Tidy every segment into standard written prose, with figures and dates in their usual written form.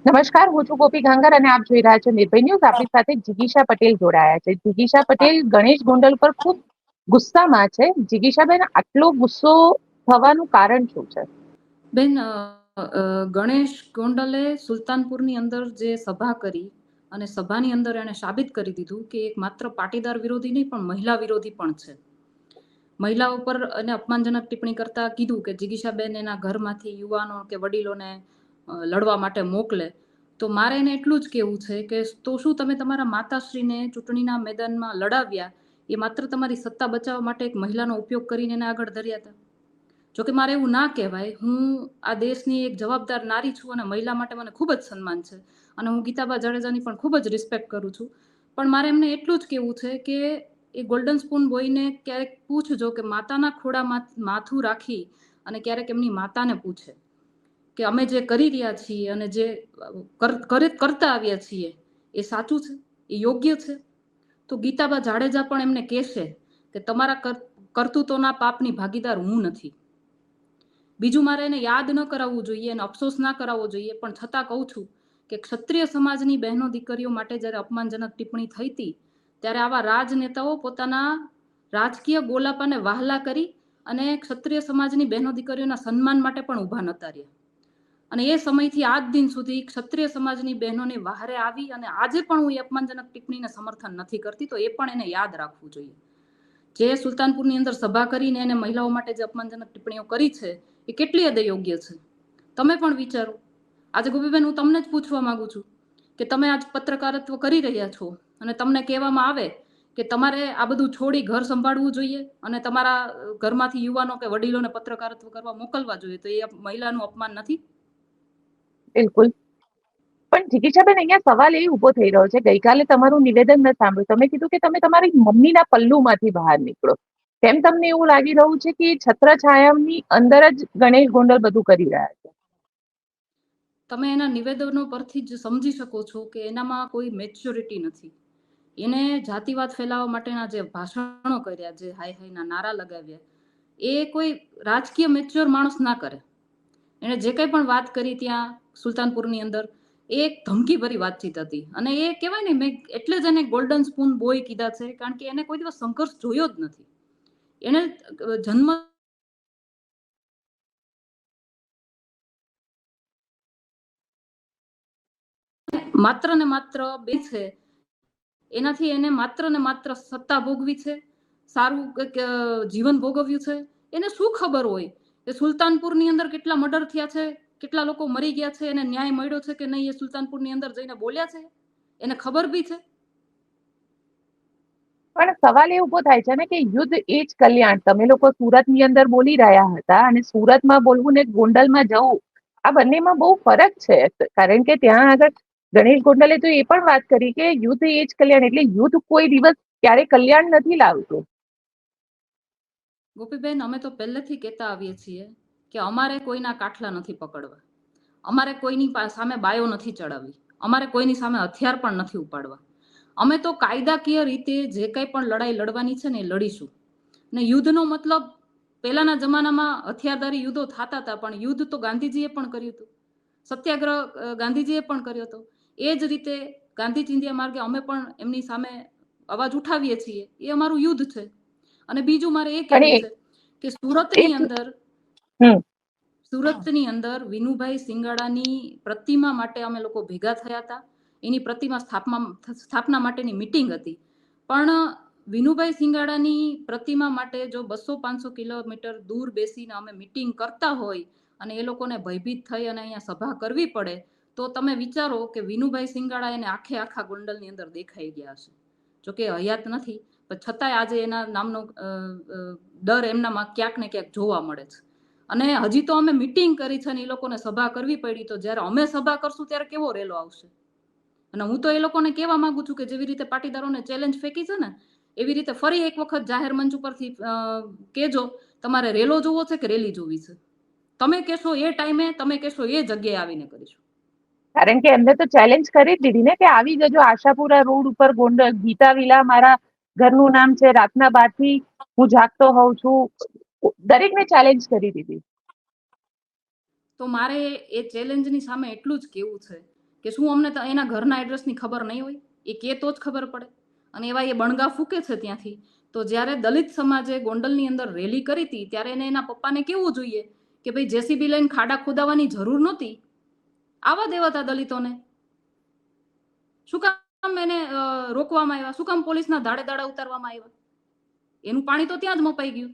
નમસ્કાર, હું છું ગોપી ગાંગર અને આપ જોઈ રહ્યા છો નિર્ભય ન્યૂઝ. આપણી સાથે જિગીશા પટેલ જોડાયા છે. જિગીશા પટેલ ગણેશ ગોંડલ પર ખૂબ ગુસ્સામાં છે. જિગીશાબેન, આટલો ગુસ્સો થવાનું કારણ શું છે? બેન, ગણેશ ગોંડલે સુલતાનપુરની અંદર જે સભા કરી અને સભાની અંદર એણે સાબિત કરી દીધું કે એક માત્ર પાટીદાર વિરોધી નહીં પણ મહિલા વિરોધી પણ છે. મહિલાઓ પર એને અપમાનજનક ટિપ્પણી કરતા કીધું કે જિગીશાબેન એના ઘરમાંથી યુવાનો કે વડીલોને લડવા માટે મોકલે. તો મારે એને એટલું જ કહેવું છે કે તો શું તમે તમારા માતાશ્રીને ચૂંટણીના મેદાનમાં લડાવ્યા એ માત્ર તમારી સત્તા બચાવવા માટે એક મહિલાનો ઉપયોગ કરીને એને આગળ ધર્યા હતા? જોકે મારે એવું ના કહેવાય. હું આ દેશની એક જવાબદાર નારી છું અને મહિલા માટે મને ખૂબ જ સન્માન છે અને હું ગીતાબા જાડેજાની પણ ખૂબ જ રિસ્પેક્ટ કરું છું. પણ મારે એમને એટલું જ કહેવું છે કે એ ગોલ્ડન સ્પૂન બોયને ક્યારેક પૂછજો કે માતાના ખોળામાં માથું રાખી અને ક્યારેક એમની માતાને પૂછે કે અમે જે કરી રહ્યા છીએ અને જે કરતા આવ્યા છીએ એ સાચું છે, એ યોગ્ય છે? તો ગીતાબા જાડેજા પણ એમને કહેશે કે તમારા કરતૂતોના પાપની ભાગીદાર હું નથી. બીજું, મારે એને યાદ ન કરાવવું જોઈએ અને અફસોસ ના કરાવવો જોઈએ, પણ છતાં કહું છું કે ક્ષત્રિય સમાજની બહેનો દીકરીઓ માટે જ્યારે અપમાનજનક ટિપ્પણી થઈ હતી ત્યારે આવા રાજનેતાઓ પોતાના રાજકીય ગોલાપાને વહાલા કરી અને ક્ષત્રિય સમાજની બહેનો દીકરીઓના સન્માન માટે પણ ઊભા નતા રહ્યા. અને એ સમયથી આજ દિન સુધી ક્ષત્રિય સમાજની બહેનોને વહારે આવી અને આજે પણ હું એ અપમાનજનક ટિપ્પણીને સમર્થન નથી કરતી. તો એ પણ એને યાદ રાખવું જોઈએ. જે સુલતાનપુરની અંદર સભા કરીને એને મહિલાઓ માટે જે અપમાનજનક ટિપ્પણીઓ કરી છે એ કેટલી હદે યોગ્ય છે તમે પણ વિચારો. આજે ગોપીબેન, હું તમને જ પૂછવા માંગુ છું કે તમે આજ પત્રકારત્વ કરી રહ્યા છો અને તમને કહેવામાં આવે કે તમારે આ બધું છોડી ઘર સંભાળવું જોઈએ અને તમારા ઘરમાંથી યુવાનો કે વડીલોને પત્રકારત્વ કરવા મોકલવા જોઈએ, તો એ મહિલાનું અપમાન નથી? બિલકુલ. પણ જિગીશાબેન, અહીંયા સવાલ એ ઉભો થઈ રહ્યો છે. ગઈકાલે તમારું નિવેદન મેં સાંભળ્યું. તમે કીધું કે તમે તમારી મમ્મીના પલ્લુમાંથી બહાર નીકળો. કેમ તમને એવું લાગી રહ્યું છે કે છત્રછાયાની અંદર જ ગણેશ ગોંડલ બધું કરી રહ્યા છે? તમે એના નિવેદનો પરથી જ સમજી શકો છો કે એનામાં કોઈ મેચ્યોરિટી નથી. એને જાતિવાદ ફેલાવવા માટેના જે ભાષણો કર્યા, જે હાય હાયના નારા લગાવ્યા, એ કોઈ રાજકીય મેચ્યોર માણસ ના કરે. એણે જે કંઈ પણ વાત કરી ત્યાં સુલતાનપુરની અંદર એ એક ધમકીભરી વાતચીત હતી. અને એ કહેવાય ને, મેં એટલે જ એને ગોલ્ડન સ્પૂન બોય કીધા છે, કારણ કે એને કોઈ દિવસ સંઘર્ષ જોયો જ નથી. એને જન્મ માત્ર ને માત્ર બે છે, એનાથી એને માત્ર ને માત્ર સત્તા ભોગવી છે, સારું જીવન ભોગવ્યું છે. એને શું ખબર હોય કે સુલતાનપુરની અંદર કેટલા મર્ડર થયા છે, કેટલા લોકો મરી ગયા છે, એને ન્યાય મળ્યો છે કે નહીં? એ સુલતાનપુરની અંદર જઈને બોલ્યા છે? એને ખબર બી છે? પણ સવાલ એ ઉભો થાય છે ને કે યુદ્ધ એ જ કલ્યાણ. તમે લોકો સુરતની અંદર બોલી રહ્યા હતા અને સુરતમાં બોલવું ને ગોંડલમાં જવું, આ બંનેમાં બહુ ફરક છે. કારણ કે ત્યાં આગળ ગણેશ ગોંડલે તો એ પણ વાત કરી કે યુદ્ધ એ જ કલ્યાણ. એટલે યુદ્ધ કોઈ દિવસ ક્યારે કલ્યાણ નથી લાવતું. ગોપીબેન, અમે તો પહેલેથી કહેતા આવીએ છીએ કે અમારે કોઈના કાઠલા નથી પકડવા, અમારે કોઈની સામે બાયો નથી ચડાવવી, અમારે કોઈની સામે હથિયાર પણ નથી ઉપાડવા. અમે તો કાયદાકીય રીતે જે કંઈ પણ લડાઈ લડવાની છે ને એ લડીશું. ને યુદ્ધનો મતલબ, પહેલાના જમાનામાં હથિયારધારી યુદ્ધો થતા હતા, પણ યુદ્ધ તો ગાંધીજીએ પણ કર્યું હતું, સત્યાગ્રહ ગાંધીજીએ પણ કર્યો હતો. એ જ રીતે ગાંધી ચિંધ્યા માર્ગે અમે પણ એમની સામે અવાજ ઉઠાવીએ છીએ. એ અમારું યુદ્ધ છે. અને બીજું મારે એ કહેવું છે કે સુરતની અંદર વિનુભાઈ સિંગાડાની પ્રતિમા માટે અમે લોકો ભેગા થયા હતા. એની પ્રતિમા સ્થાપના માટેની મિટિંગ હતી. પણ વિનુભાઈ સિંગાડાની પ્રતિમા માટે જો 200-500 કિલોમીટર દૂર બેસીને અમે મિટિંગ કરતા હોય અને એ લોકોને ભયભીત થઈ અને અહીંયા સભા કરવી પડે, તો તમે વિચારો કે વિનુભાઈ સિંગાડા એને આખા ગોંડલની અંદર દેખાઈ ગયા હશે. જોકે હયાત નથી, પણ છતાંય આજે એના નામનો ડર એમનામાં ક્યાંક ને ક્યાંક જોવા મળે છે. અને હજી તો અમે મિટિંગ કરી છે અને એ લોકોને સભા કરવી પડી. તો જ્યારે અમે સભા કરશું ત્યારે કેવો રેલો આવશે? અને હું તો એ લોકોને કહેવા માંગુ છું કે જેવી રીતે પાટીદારોને ચેલેન્જ ફેંકી છે ને, એવી રીતે ફરી એક વખત જાહેર મંચ ઉપરથી કેજો તમારે રેલો જોવો છે કે રેલી જોવી છે. તમે કહેશો એ ટાઈમે, તમે કહેશો એ જગ્યાએ આવીને કરીશું. કારણ કે એમને તો ચેલેન્જ કરી જ દીધી ને કે આવી જજો આશાપુરા રોડ ઉપર ગોંડલ, ગીતા વિલા મારા ઘરનું નામ છે, રાતના 12 થી હું જાગતો હોઉં છું. દરેકને ચેલેન્જ કરી દીધી. તો મારે એ ચેલેન્જની સામે એટલું જ કહેવું છે કે શું અમને તો એના ઘરના એડ્રેસની ખબર નહીં હોય? એ કે તો જ ખબર પડે. અને એવા એ બણગા ફૂકે છે ત્યાંથી. તો જ્યારે દલિત સમાજે ગોંડલની અંદર રેલી કરી હતી ત્યારે એને એના પપ્પાને કેવું જોઈએ કે ભાઈ જેસીબી લઈને ખાડા ખોદાવાની જરૂર નહોતી, આવા દેવા હતા દલિતોને. શું કામ એને રોકવામાં આવ્યા? શું કામ પોલીસના દાડે દાડા ઉતારવામાં આવ્યા? એનું પાણી તો ત્યાં જ મપાઈ ગયું.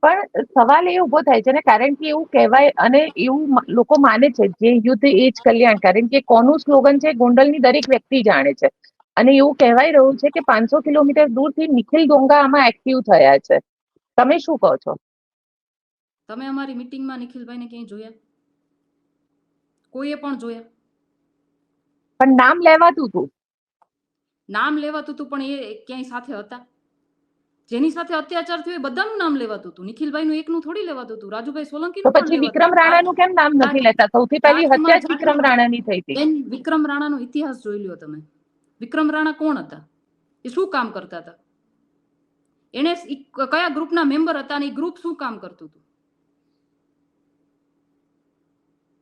પણ સવાલ એ ઉભો થાય છે ને, કારણ કે એવું કહેવાય અને એવું લોકો માને છે જે યુદ્ધ એ જ કલ્યાણ, કારણ કે કોનું સ્લોગન છે ગોંડલની દરેક વ્યક્તિ જાણે છે. અને એવું કહેવાય રહ્યું છે કે 500 કિલોમીટર દૂરથી નિખિલ ડોંગા આમાં એક્ટિવ થયા છે. તમે શું કહો છો? તમે અમારી મીટિંગમાં નિખિલભાઈને ક્યાંય જોયા? કોઈએ પણ જોયા? પણ નામ લેવાતું હતું. નામ લેવાતું હતું, પણ એ ક્યાંય સાથે હતા? જેની સાથે અત્યાચાર થયો એ બધાનું નામ લેવાતું હતું. નિખિલભાઈનું એકનું થોડી લેવાતું હતું. રાજુભાઈ તો સોલંકીનું પણ પછી લેવાતું વિક્રમ હતું. રાણાનું કેમ નામ નથી લેતા? સૌથી પહેલી હત્યા જ વિક્રમ રાણાની થઈ હતી. બેન, વિક્રમ રાણાનો ઇતિહાસ જોઈ લ્યો તમે. વિક્રમ રાણા કોણ હતા? એ શું કામ કરતા હતા? એને કયા ગ્રુપના મેમ્બર હતા અને એ ગ્રુપ શું કામ કરતું હતું?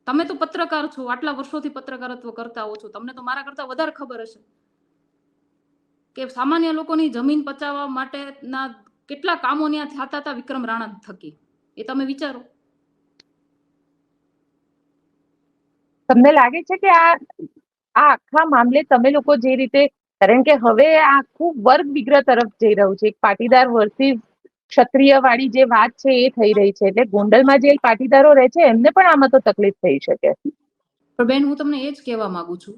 તમે તો પત્રકાર છો, આટલા વર્ષોથી પત્રકારત્વ કરતા હો છો, તમને તો મારા કરતા વધારે ખબર હશે કે સામાન્ય લોકોની જમીન પચાવવા માટેના કેટલા કામો ત્યાં થતા હતા વિક્રમ રાણા થકી. એ તમે વિચારો. તમને લાગે છે કે આ આખા મામલે તમે લોકો જે રીતે, કારણ કે હવે આખું વર્ગ વિગ્રહ તરફ જઈ રહ્યું છે, એક પાટીદાર વર્સિસ ક્ષત્રિય વાળી જે વાત છે એ થઈ રહી છે, એટલે ગોંડલમાં જે પાટીદારો રહે છે એમને પણ આમાં તો તકલીફ થઈ શકે. પણ બેન, હું તમને એ જ કહેવા માંગુ છું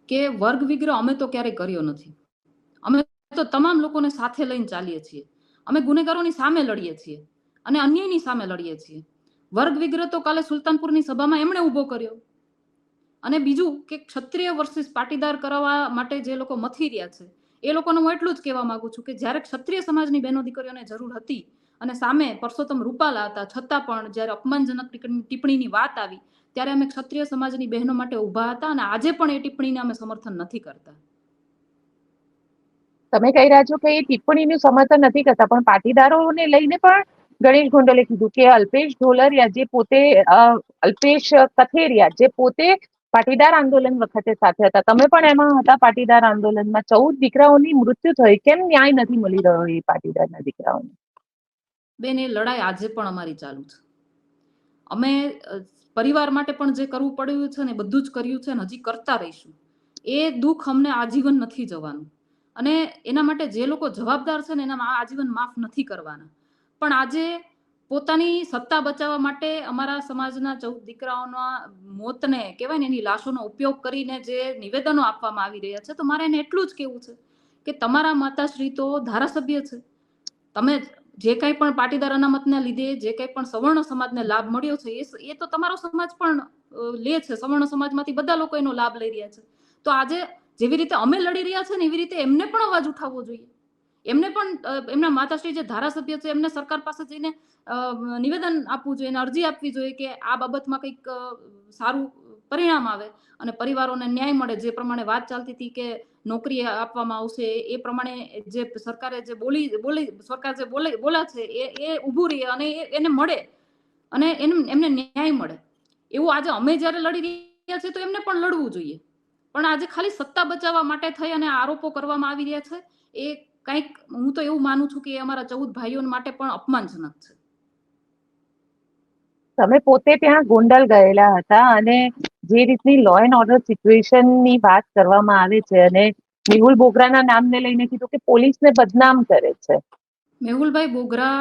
કે વર્ગ વિગ્રહ અમે તો ક્યારેય કર્યો નથી. અમે તો તમામ લોકોને સાથે લઈને ચાલીએ છીએ. અમે ગુનેગારોની સામે લડીએ છીએ અને અન્યાયની સામે લડીએ છીએ. વર્ગ વિગ્રહ તો કાલે સુલતાનપુરની સભામાં એમણે ઉભો કર્યો. અને બીજું કે ક્ષત્રિય વર્સિસ પાટીદાર કરવા માટે જે લોકો મથી રહ્યા છે એ લોકોને હું એટલું જ કહેવા માંગુ છું કે જ્યારે ક્ષત્રિય સમાજની બહેનો દીકરીઓને જરૂર હતી અને સામે પરસોત્તમ રૂપાલા હતા, છતાં પણ જ્યારે અપમાનજનક ટિપ્પણીની વાત આવી ત્યારે અમે ક્ષત્રિય સમાજની બહેનો માટે ઊભા હતા અને આજે પણ એ ટિપ્પણીને અમે સમર્થન નથી કરતા. તમે કહી રહ્યા છો કે એ ટિપ્પણીનું સમર્થન નથી કરતા, પણ પાટીદારોને લઈને પણ ગણેશ ગોંડલે કીધું કે અલ્પેશ ઢોલરિયા જે પોતે અલ્પેશ કથેરિયા જે પોતે પાટીદાર આંદોલન વખતે સાથે હતા, તમે પણ એમાં હતા પાટીદાર આંદોલનમાં, 14 દીકરાઓની મૃત્યુ થઈ, કેમ ન્યાય નથી મળી રહ્યો એ પાટીદારના દીકરાઓને? બેન, એ લડાઈ આજે પણ અમારી ચાલુ છે. અમે પરિવાર માટે પણ જે કરવું પડ્યું છે ને બધું જ કર્યું છે અને હજી કરતા રહીશું. એ દુઃખ અમને આજીવન નથી જવાનું અને એના માટે જે લોકો જવાબદાર છે ને એના આજીવન માફ નથી કરવાના. પણ આજે પોતાની સત્તા બચાવવા માટે અમારા સમાજના 14 દીકરાઓના મોતને કહેવાય ને એની લાશોનો ઉપયોગ કરીને જે નિવેદનો આપવામાં આવી રહ્યા છે, તો મારે એને એટલું જ કહેવું છે કે તમારા માતાશ્રી તો ધારાસભ્ય છે. તમે જે કંઈ પણ પાટીદાર અનામતના લીધે જે કંઈ પણ સવર્ણ સમાજને લાભ મળ્યો છે એ તો તમારો સમાજ પણ લે છે. સવર્ણ સમાજમાંથી બધા લોકો એનો લાભ લઈ રહ્યા છે. તો આજે જેવી રીતે અમે લડી રહ્યા છે ને એવી રીતે એમને પણ અવાજ ઉઠાવવો જોઈએ. એમને પણ એમના માતાશ્રી જે ધારાસભ્ય છે એમને સરકાર પાસે જઈને નિવેદન આપવું જોઈએ, અરજી આપવી જોઈએ કે આ બાબતમાં કંઈક સારું પરિણામ આવે અને પરિવારોને ન્યાય મળે. જે પ્રમાણે વાત ચાલતી હતી કે નોકરી આપવામાં આવશે એ પ્રમાણે જે સરકારે જે સરકાર જે બોલા છે એ ઊભું રહે અને એને મળે અને એમને ન્યાય મળે. એવું આજે અમે જ્યારે લડી રહ્યા છીએ તો એમને પણ લડવું જોઈએ. પણ આજે ખાલી સત્તા બચાવવા માટે થઈ અને આરોપો કરવામાં આવી રહ્યા છે એ કંઈક, હું તો એવું માનું છું કે એ અમારા 14 ભાઈઓ માટે પણ અપમાનજનક છે. તમે પોતે ત્યાં ગોંડલ ગયેલા હતા અને જે રીતની લો એન્ડ ઓર્ડર સિચ્યુએશનની વાત કરવામાં આવે છે અને મેહુલ બોગરાના નામને લઈને કીધું કે પોલીસને બદનામ કરે છે. મેહુલભાઈ બોગરા,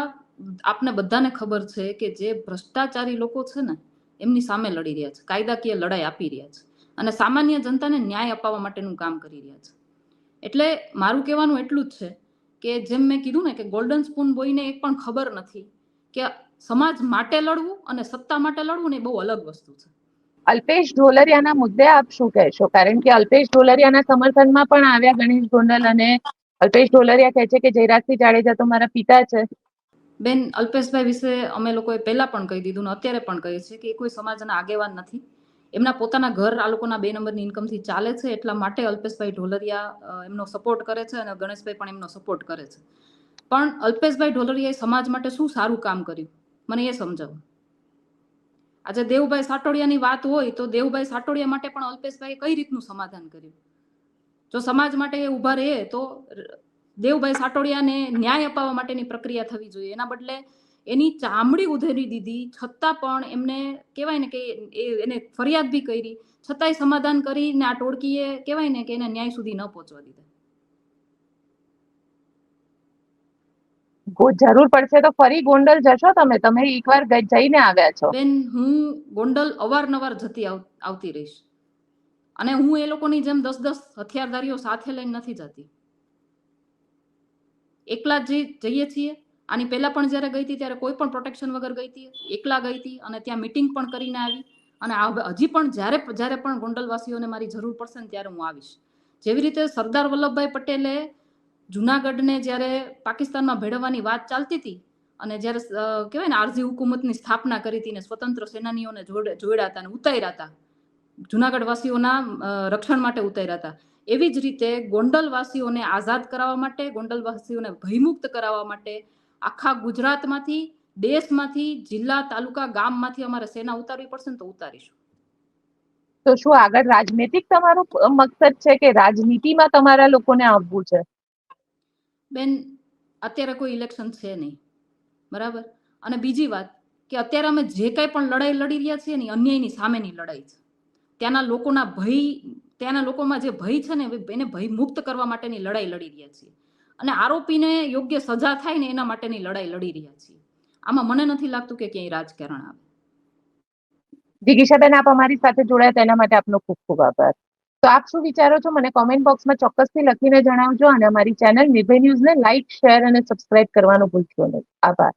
આપને બધાને ખબર છે કે જે ભ્રષ્ટાચારી લોકો છે ને એમની સામે લડી રહ્યા છે, કાયદાકીય લડાઈ આપી રહ્યા છે અને સામાન્ય જનતાને ન્યાય અપાવવા માટેનું કામ કરી રહ્યા છે. એટલે મારું કહેવાનું એટલું જ છે કે જેમ મેં કીધું ને કે ગોલ્ડન સ્પૂન બોયને એક પણ ખબર નથી કે સમાજ માટે લડવું અને સત્તા માટે લડવું ને એ બહુ અલગ વસ્તુ છે. અલ્પેશ ઢોલરિયાના મુદ્દે આપ શું કહેશો? કારણ કે અલ્પેશ ઢોલરિયાના સમર્થનમાં પણ આવ્યા ગણેશ ગોંડલ અને અલ્પેશ ઢોલરિયા કહે છે કે જયરાજસિંહ જાડેજા તો મારા પિતા છે. બેન, અલ્પેશભાઈ વિશે અમે લોકોએ પહેલા પણ કહી દીધું ને અત્યારે પણ કહીએ છીએ કે એ કોઈ સમાજના આગેવાન નથી. એમના પોતાના ઘર આ લોકોના 2 નંબરની ઇન્કમથી ચાલે છે, એટલા માટે અલ્પેશભાઈ ઢોલરિયા એમનો સપોર્ટ કરે છે અને ગણેશભાઈ પણ એમનો સપોર્ટ કરે છે. પણ અલ્પેશભાઈ ઢોલરિયાએ સમાજ માટે શું સારું કામ કર્યું મને એ સમજાવો. આજે દેવુભાઈ સાટોડિયાની વાત હોય તો દેવુભાઈ સાટોડિયા માટે પણ અલ્પેશભાઈએ કઈ રીતનું સમાધાન કર્યું? જો સમાજ માટે એ ઊભા રહે તો દેવુભાઈ સાટોડિયાને ન્યાય અપાવવા માટેની પ્રક્રિયા થવી જોઈએ. એના બદલે એની ચામડી ઉધેરી દીધી, છતાં પણ એમને કહેવાય ને કે એને ફરિયાદ બી કરી, છતાંય સમાધાન કરીને આ ટોળકીએ કહેવાય ને કે એને ન્યાય સુધી ન પહોંચવા દીધા. જરૂર પડશે તો ફરી ગોંડલ જશો તમે? તમે એકવાર જઈને આવ્યા છો. બેન, હું ગોંડલ અવારનવાર આવતી રહીશ, અને હું એ લોકોની જેમ 10 હથિયારધારીઓ સાથે લઈને નથી જતી. એકલા જ જઈએ છીએ. આની પહેલા પણ જ્યારે ગઈ હતી ત્યારે કોઈ પણ પ્રોટેક્શન વગર ગઈ હતી, એકલા ગઈ હતી અને ત્યાં મીટિંગ પણ કરીને આવી. અને હજી પણ જ્યારે પણ ગોંડલવાસીઓને મારી જરૂર પડશે ને ત્યારે હું આવીશ. જેવી રીતે સરદાર વલ્લભભાઈ પટેલે જુનાગઢને જ્યારે પાકિસ્તાનમાં ભેળવવાની વાત ચાલતી હતી અને જ્યારે કહેવાય ને આરઝી હુકુમતની સ્થાપના કરી હતી ને સ્વતંત્ર સેનાનીઓને જોડ્યા હતા અને ઉતાર્યા હતા, જુનાગઢ વાસીઓના રક્ષણ માટે ઉતાર્યા હતા. એવી જ રીતે ગોંડલવાસીઓને આઝાદ કરાવવા માટે, ગોંડલવાસીઓને ભયમુક્ત કરાવવા માટે આખા ગુજરાતમાંથી, દેશમાંથી, જિલ્લા, તાલુકા, ગામમાંથી અમારે સેના ઉતારવી પડશે ને તો ઉતારીશું. તો શું આગળ રાજનૈતિક તમારું મકસદ છે કે રાજનીતિમાં તમારા લોકોને આવવું છે? બેન, અત્યારે કોઈ ઇલેક્શન છે નહીં, બરાબર? અને બીજી વાત કે અત્યારે અમે જે કાંઈ પણ લડાઈ લડી રહ્યા છીએ ને અન્યાયની સામેની લડાઈ છે. ત્યાંના લોકોમાં જે ભય છે ને એને ભય મુક્ત કરવા માટેની લડાઈ લડી રહ્યા છીએ, અને આરોપીને યોગ્ય સજા થાય ને એના માટેની લડાઈ લડી રહ્યા છીએ. આમાં મને નથી લાગતું કે ક્યાંય રાજકારણ આવે. જિગીશાબેન, આપ અમારી સાથે જોડાયા તેના માટે આપનો ખૂબ ખૂબ આભાર. તો આપ શું વિચારો છો મને કોમેન્ટ બોક્સમાં ચોક્કસથી લખીને જણાવજો, અને અમારી ચેનલ નિર્ભય ન્યૂઝને લાઇક, શેર અને સબસ્ક્રાઇબ કરવાનું ભૂલશો નહીં. આભાર.